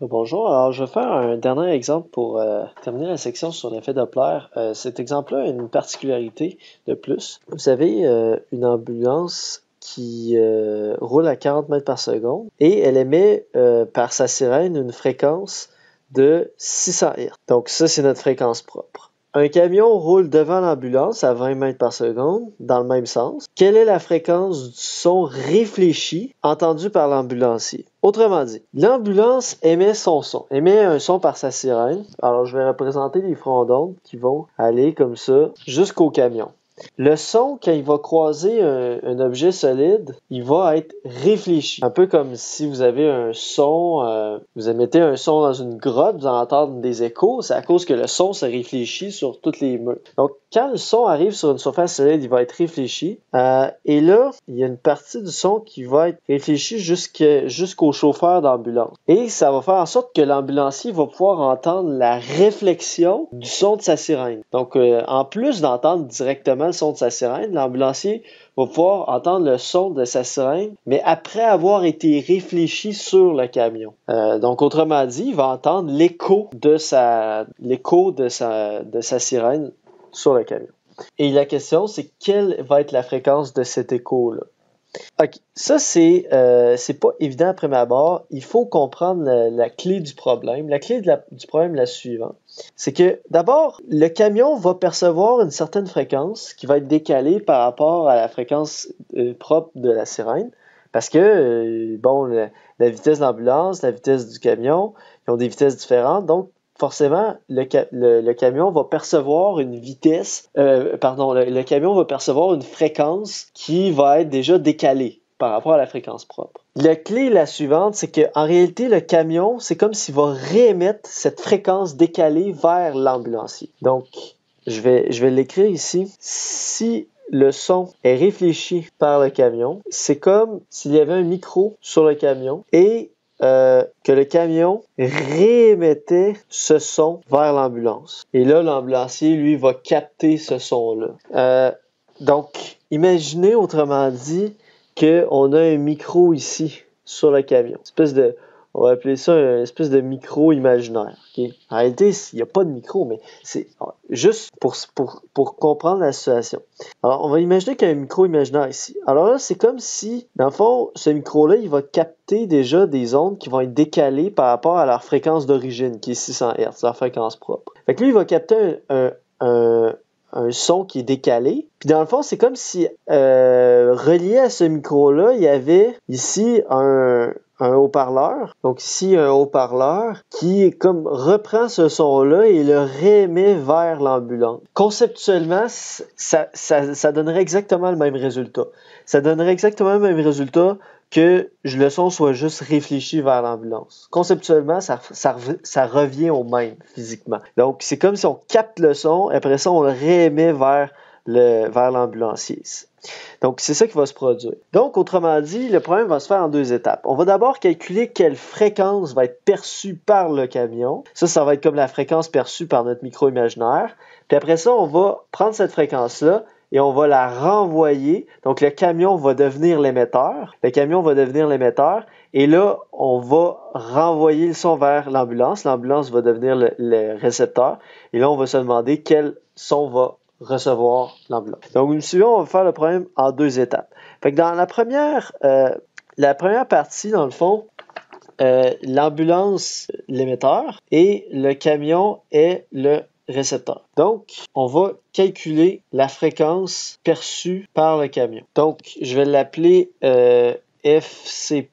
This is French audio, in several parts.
Bonjour, alors je vais faire un dernier exemple pour terminer la section sur l'effet Doppler. Cet exemple-là a une particularité de plus. Vous avez une ambulance qui roule à 40 mètres par seconde et elle émet par sa sirène une fréquence de 600 Hz. Donc ça, c'est notre fréquence propre. Un camion roule devant l'ambulance à 20 mètres par seconde, dans le même sens. Quelle est la fréquence du son réfléchi entendu par l'ambulancier? Autrement dit, l'ambulance émet un son par sa sirène. Alors, je vais représenter les fronts d'onde qui vont aller comme ça jusqu'au camion. Le son, quand il va croiser un objet solide, il va être réfléchi. Un peu comme si vous avez un son, vous émettez un son dans une grotte, vous allez entendre des échos, c'est à cause que le son se réfléchit sur toutes les murs. Donc, quand le son arrive sur une surface solide, il va être réfléchi. Et là, il y a une partie du son qui va être réfléchie jusqu'au chauffeur d'ambulance. Et ça va faire en sorte que l'ambulancier va pouvoir entendre la réflexion du son de sa sirène. Donc, en plus d'entendre directement le son de sa sirène, l'ambulancier va pouvoir entendre le son de sa sirène, mais après avoir été réfléchi sur le camion. Donc, autrement dit, il va entendre l'écho de sa sirène sur le camion. Et la question, c'est quelle va être la fréquence de cet écho-là? Ok, ça c'est pas évident à premier abord. Il faut comprendre la clé du problème. La clé du problème est la suivante. C'est que d'abord, le camion va percevoir une certaine fréquence qui va être décalée par rapport à la fréquence propre de la sirène. Parce que, la vitesse de l'ambulance, la vitesse du camion, ils ont des vitesses différentes. Donc, forcément, le camion va percevoir une vitesse, le camion va percevoir une fréquence qui va être déjà décalée par rapport à la fréquence propre. La clé est la suivante, c'est qu'en réalité, le camion, c'est comme s'il va réémettre cette fréquence décalée vers l'ambulancier. Donc, je vais l'écrire ici. Si le son est réfléchi par le camion, c'est comme s'il y avait un micro sur le camion et que le camion réémettait ce son vers l'ambulance. Et là, l'ambulancier, lui, va capter ce son-là. Donc, imaginez, autrement dit, qu'on a un micro ici, sur le camion. On va appeler ça une espèce de micro imaginaire. Okay? En réalité, il n'y a pas de micro, mais c'est juste pour comprendre la situation. Alors, on va imaginer qu'il y a un micro imaginaire ici. Alors là, c'est comme si, dans le fond, ce micro-là, il va capter déjà des ondes qui vont être décalées par rapport à leur fréquence d'origine, qui est 600 Hz, leur fréquence propre. Fait que lui, il va capter un son qui est décalé. Puis dans le fond, c'est comme si relié à ce micro-là, il y avait ici un haut-parleur. Donc ici, un haut-parleur qui comme reprend ce son-là et le réémet vers l'ambulance. Conceptuellement, ça donnerait exactement le même résultat. Ça donnerait exactement le même résultat que le son soit juste réfléchi vers l'ambulance. Conceptuellement, ça revient au même physiquement. Donc, c'est comme si on capte le son, et après ça, on le réémet vers l'ambulancier. Donc, c'est ça qui va se produire. Donc, autrement dit, le problème va se faire en deux étapes. On va d'abord calculer quelle fréquence va être perçue par le camion. Ça va être comme la fréquence perçue par notre micro imaginaire. Puis après ça, on va prendre cette fréquence-là et on va la renvoyer. Donc, le camion va devenir l'émetteur. Et là, on va renvoyer le son vers l'ambulance. L'ambulance va devenir le récepteur. Et là, on va se demander quel son va recevoir l'ambulance. Donc, nous suivons, on va faire le problème en deux étapes. Fait que dans la première partie, dans le fond, l'ambulance, l'émetteur, et le camion est le récepteur. Donc, on va calculer la fréquence perçue par le camion. Donc, je vais l'appeler FC',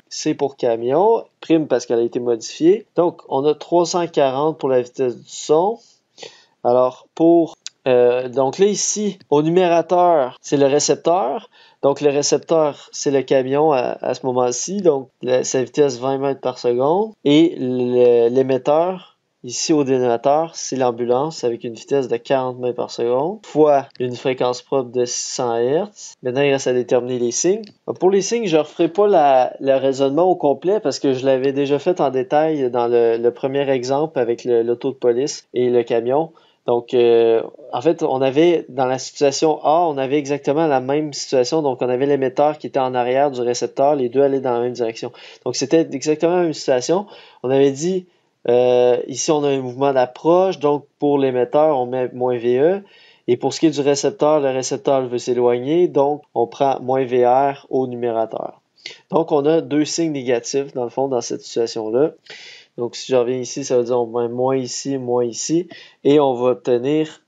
C pour camion, prime parce qu'elle a été modifiée. Donc, on a 340 pour la vitesse du son. Alors, donc là, ici, au numérateur, c'est le récepteur. Donc, le récepteur, c'est le camion à ce moment-ci. Donc, sa vitesse 20 mètres par seconde. Et l'émetteur, ici au dénominateur, c'est l'ambulance avec une vitesse de 40 mètres par seconde, fois une fréquence propre de 600 Hz. Maintenant, il reste à déterminer les signes. Pour les signes, je ne referai pas le raisonnement au complet parce que je l'avais déjà fait en détail dans le premier exemple avec l'auto de police et le camion. Donc, en fait, on avait, dans la situation A, on avait exactement la même situation. Donc, on avait l'émetteur qui était en arrière du récepteur, les deux allaient dans la même direction. Donc, c'était exactement la même situation. On avait dit, ici, on a un mouvement d'approche. Donc, pour l'émetteur, on met moins VE. Et pour ce qui est du récepteur, le récepteur veut s'éloigner. Donc, on prend moins VR au numérateur. Donc, on a deux signes négatifs, dans le fond, dans cette situation-là. Donc, si je reviens ici, ça veut dire on met moins ici, et on va obtenir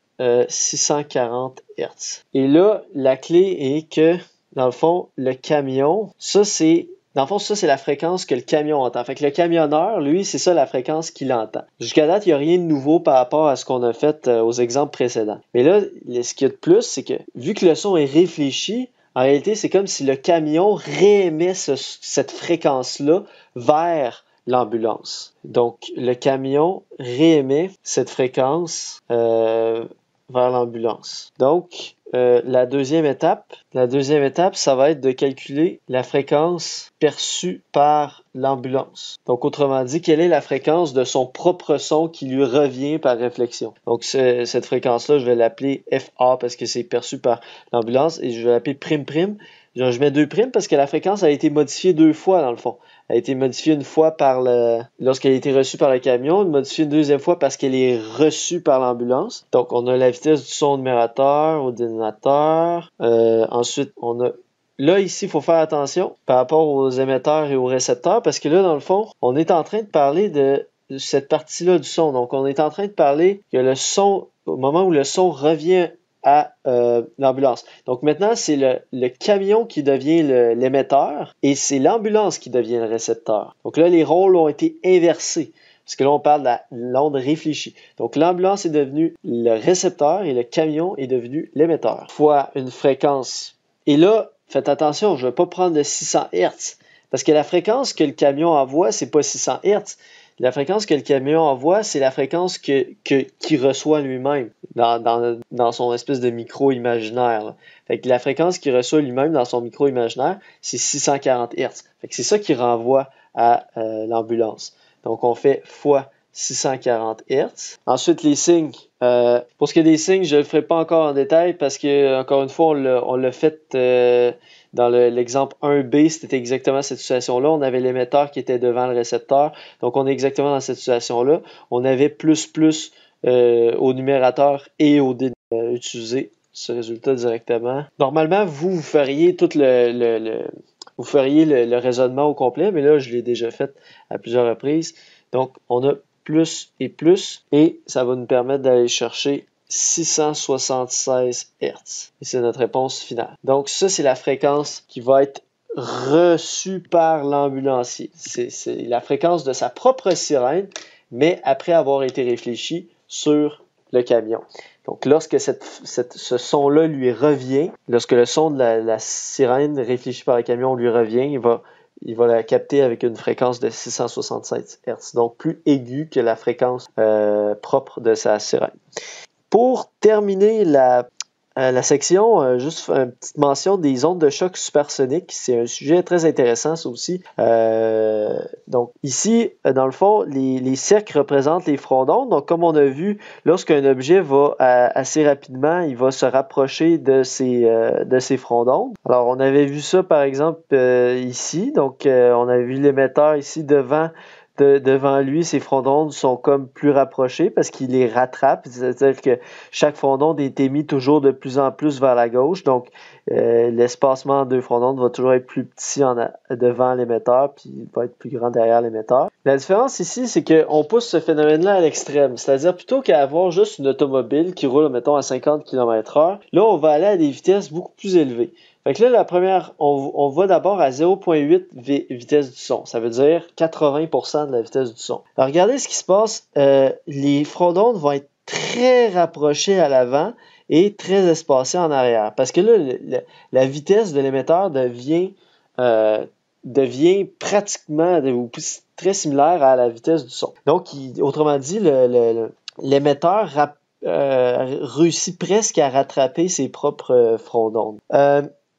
640 Hz. Et là, la clé est que, dans le fond, le camion, ça c'est la fréquence que le camion entend. Fait que le camionneur, lui, c'est ça la fréquence qu'il entend. Jusqu'à date, il n'y a rien de nouveau par rapport à ce qu'on a fait aux exemples précédents. Mais là, ce qu'il y a de plus, c'est que, vu que le son est réfléchi, en réalité, c'est comme si le camion réémet cette fréquence-là vers l'ambulance. Donc, le camion réémet cette fréquence vers l'ambulance. Donc, la deuxième étape, ça va être de calculer la fréquence perçue par l'ambulance. Donc, autrement dit, quelle est la fréquence de son propre son qui lui revient par réflexion. Donc, cette fréquence-là, je vais l'appeler FA parce que c'est perçu par l'ambulance et je vais l'appeler prime. Je mets 2 primes parce que la fréquence a été modifiée 2 fois dans le fond. Elle a été modifiée une fois lorsqu'elle a été reçue par le camion, modifiée une deuxième fois parce qu'elle est reçue par l'ambulance. Donc on a la vitesse du son au numérateur, au dénominateur. Ensuite, on a là ici, il faut faire attention par rapport aux émetteurs et aux récepteurs parce que là, dans le fond, on est en train de parler de cette partie-là du son. Donc on est en train de parler que le son, au moment où le son revient à l'ambulance. Donc maintenant, c'est le camion qui devient l'émetteur et c'est l'ambulance qui devient le récepteur. Donc là, les rôles ont été inversés. Parce que là, on parle de l'onde réfléchie. Donc l'ambulance est devenue le récepteur et le camion est devenu l'émetteur. Fois une fréquence. Et là, faites attention, je ne vais pas prendre de 600 Hz. Parce que la fréquence que le camion envoie, c'est pas 600 Hz. La fréquence que le camion envoie, c'est la fréquence qu'il reçoit lui-même dans son espèce de micro imaginaire. Fait que la fréquence qu'il reçoit lui-même dans son micro imaginaire, c'est 640 Hz. Fait que c'est ça qui renvoie à l'ambulance. Donc on fait fois 640 Hz. Ensuite, les signes. Pour ce qui est des signes, je ne le ferai pas encore en détail parce que, encore une fois, on l'a fait dans l'exemple 1B, c'était exactement cette situation-là. On avait l'émetteur qui était devant le récepteur. Donc, on est exactement dans cette situation-là. On avait plus au numérateur et au dénominateur utiliser ce résultat directement. Normalement, vous feriez tout vous feriez le raisonnement au complet, mais là, je l'ai déjà fait à plusieurs reprises. Donc, on a plus, et ça va nous permettre d'aller chercher 676 Hz. Et c'est notre réponse finale. Donc, ça, c'est la fréquence qui va être reçue par l'ambulancier. C'est la fréquence de sa propre sirène, mais après avoir été réfléchi sur le camion. Donc, lorsque ce son-là lui revient, lorsque le son de la sirène réfléchi par le camion lui revient, il va la capter avec une fréquence de 667 Hz, donc plus aiguë que la fréquence propre de sa sirène. Pour terminer la section, juste une petite mention des ondes de choc supersoniques. C'est un sujet très intéressant, ça aussi. Donc ici, dans le fond, les cercles représentent les fronts d'onde. Donc comme on a vu, lorsqu'un objet va assez rapidement, il va se rapprocher de ses fronts d'onde. Alors on avait vu ça par exemple ici. Donc on avait vu l'émetteur ici devant lui, ces fronts d'onde sont comme plus rapprochés parce qu'il les rattrape. C'est-à-dire que chaque front d'onde est émis toujours de plus en plus vers la gauche. Donc, l'espacement entre deux fronts d'onde va toujours être plus petit devant l'émetteur, puis il va être plus grand derrière l'émetteur. La différence ici, c'est qu'on pousse ce phénomène-là à l'extrême. C'est-à-dire, plutôt qu'à avoir juste une automobile qui roule, mettons, à 50 km/h, là, on va aller à des vitesses beaucoup plus élevées. Fait que là, la première, on va d'abord à 0.8 vitesse du son. Ça veut dire 80% de la vitesse du son. Alors, regardez ce qui se passe. Les fronts d'onde vont être très rapprochés à l'avant et très espacés en arrière. Parce que là, la vitesse de l'émetteur devient pratiquement très similaire à la vitesse du son. Donc, autrement dit, l'émetteur réussit presque à rattraper ses propres fronts d'onde.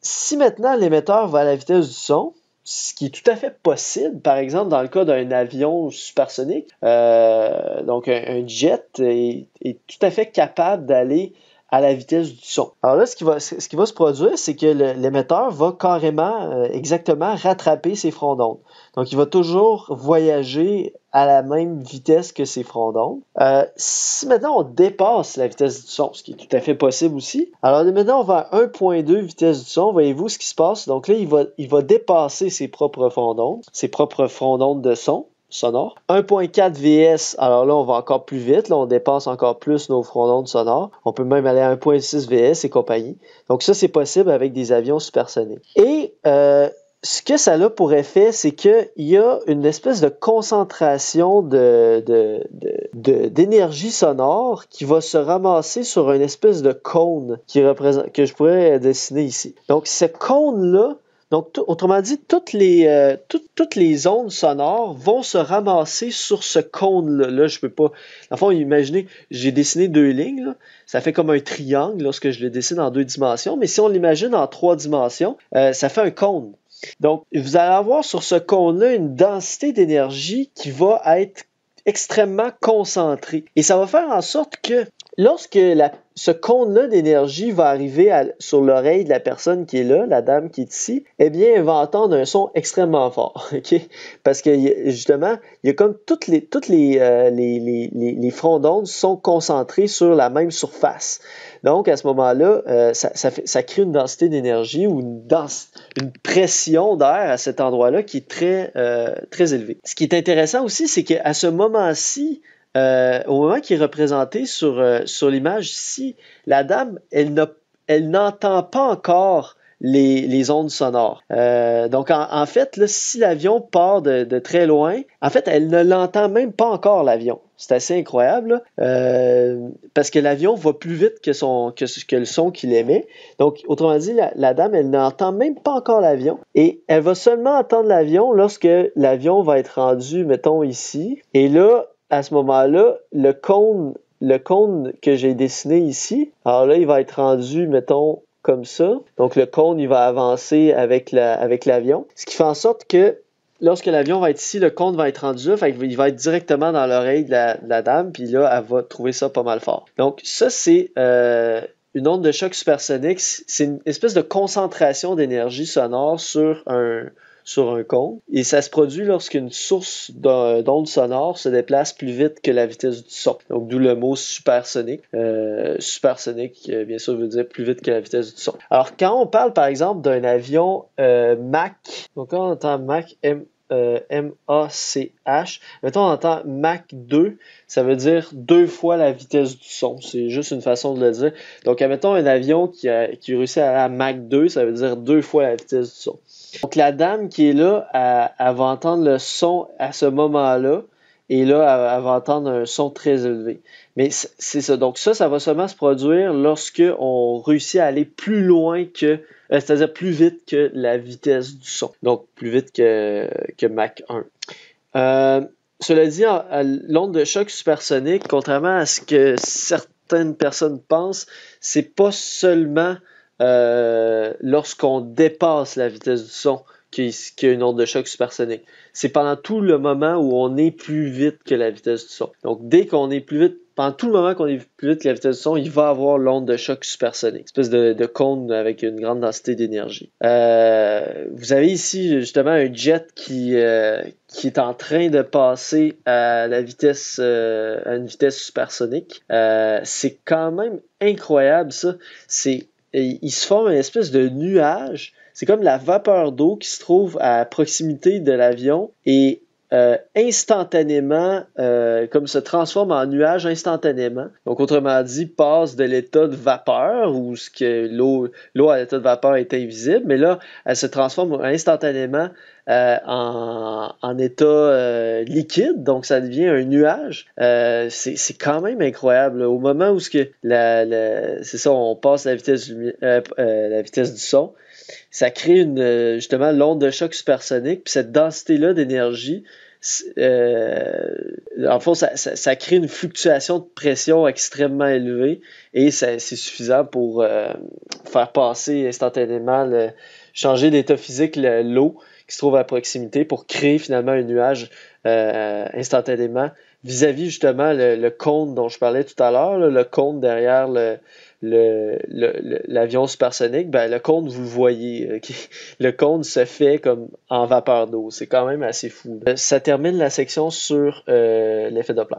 Si maintenant l'émetteur va à la vitesse du son, ce qui est tout à fait possible, par exemple, dans le cas d'un avion supersonique, donc un jet est tout à fait capable d'aller à la vitesse du son. Alors là, ce qui va se produire, c'est que l'émetteur va carrément, exactement rattraper ses fronts d'onde. Donc, il va toujours voyager à la même vitesse que ses fronts d'onde. Si maintenant on dépasse la vitesse du son, ce qui est tout à fait possible aussi, alors maintenant on va à 1.2 vitesse du son, voyez-vous ce qui se passe? Donc là, il va dépasser ses propres fronts d'onde de son sonore. 1.4 VS, alors là, on va encore plus vite. Là, on dépasse encore plus nos fronts d'onde sonores. On peut même aller à 1.6 VS et compagnie. Donc ça, c'est possible avec des avions supersoniques. Et ce que ça a pour effet, c'est qu'il y a une espèce de concentration d'énergie sonore qui va se ramasser sur une espèce de cône que je pourrais dessiner ici. Donc, ce cône-là, donc, autrement dit, toutes les ondes sonores vont se ramasser sur ce cône-là. Là, je peux pas... En fond, imaginez, j'ai dessiné 2 lignes. Là. Ça fait comme un triangle lorsque je le dessine en 2 dimensions. Mais si on l'imagine en 3 dimensions, ça fait un cône. Donc, vous allez avoir sur ce cône-là une densité d'énergie qui va être extrêmement concentrée. Et ça va faire en sorte que lorsque ce cône-là d'énergie va arriver sur l'oreille de la personne qui est là, la dame qui est ici, eh bien, elle va entendre un son extrêmement fort, ok? Parce que justement, il y a comme toutes les fronts d'onde sont concentrés sur la même surface. Donc, à ce moment-là, ça crée une densité d'énergie ou une pression d'air à cet endroit-là qui est très élevée. Ce qui est intéressant aussi, c'est qu'à ce moment-ci, au moment qui est représenté sur l'image ici, la dame, elle n'entend pas encore les ondes sonores. Donc, en fait, là, si l'avion part de très loin, en fait, elle ne l'entend même pas encore, l'avion. C'est assez incroyable, parce que l'avion va plus vite que le son qu'il émet. Donc, autrement dit, la dame, elle n'entend même pas encore l'avion. Et elle va seulement entendre l'avion lorsque l'avion va être rendu, mettons, ici. Et là, à ce moment-là, le cône que j'ai dessiné ici, alors là, il va être rendu, mettons, comme ça. Donc, le cône, il va avancer avec l'avion. Ce qui fait en sorte que lorsque l'avion va être ici, le cône va être rendu là, il va être directement dans l'oreille de la dame, puis là, elle va trouver ça pas mal fort. Donc, ça, c'est une onde de choc supersonique. C'est une espèce de concentration d'énergie sonore sur un cône. Et ça se produit lorsqu'une source d'onde sonore se déplace plus vite que la vitesse du son. Donc, d'où le mot supersonique. Supersonique, bien sûr, veut dire plus vite que la vitesse du son. Alors, quand on parle, par exemple, d'un avion Mach, donc quand on entend Mach, M-A-C-H, mettons on entend Mach 2, ça veut dire 2 fois la vitesse du son. C'est juste une façon de le dire. Donc, admettons un avion qui réussit à aller à Mach 2, ça veut dire 2 fois la vitesse du son. Donc, la dame qui est là, elle va entendre le son à ce moment-là, et là, elle va entendre un son très élevé. Mais c'est ça. Donc, ça va seulement se produire lorsque on réussit à aller plus loin c'est-à-dire plus vite que la vitesse du son. Donc, plus vite que Mach 1. Cela dit, l'onde de choc supersonique, contrairement à ce que certaines personnes pensent, c'est pas seulement lorsqu'on dépasse la vitesse du son qu'il y a une onde de choc supersonique. C'est pendant tout le moment où on est plus vite que la vitesse du son. Donc, dès qu'on est plus vite, pendant tout le moment qu'on est plus vite que la vitesse du son, il va avoir l'onde de choc supersonique. Une espèce de cône avec une grande densité d'énergie. Vous avez ici, justement, un jet qui est en train de passer à une vitesse supersonique. C'est quand même incroyable, ça. Il se forme une espèce de nuage. C'est comme la vapeur d'eau qui se trouve à proximité de l'avion et instantanément, comme se transforme en nuage instantanément. Donc, autrement dit, passe de l'état de vapeur où l'eau à l'état de vapeur est invisible, mais là, elle se transforme instantanément en état liquide, donc ça devient un nuage. C'est quand même incroyable. Là. Au moment où c'est ça, on passe la vitesse du son, ça crée justement l'onde de choc supersonique, puis cette densité-là d'énergie, en fond, ça crée une fluctuation de pression extrêmement élevée et c'est suffisant pour faire passer instantanément, changer d'état physique l'eau qui se trouve à proximité pour créer finalement un nuage instantanément vis-à-vis justement le cône dont je parlais tout à l'heure, le cône derrière l'avion supersonique. Ben, le cône, vous le voyez, le cône se fait comme en vapeur d'eau. C'est quand même assez fou. Ça termine la section sur l'effet Doppler.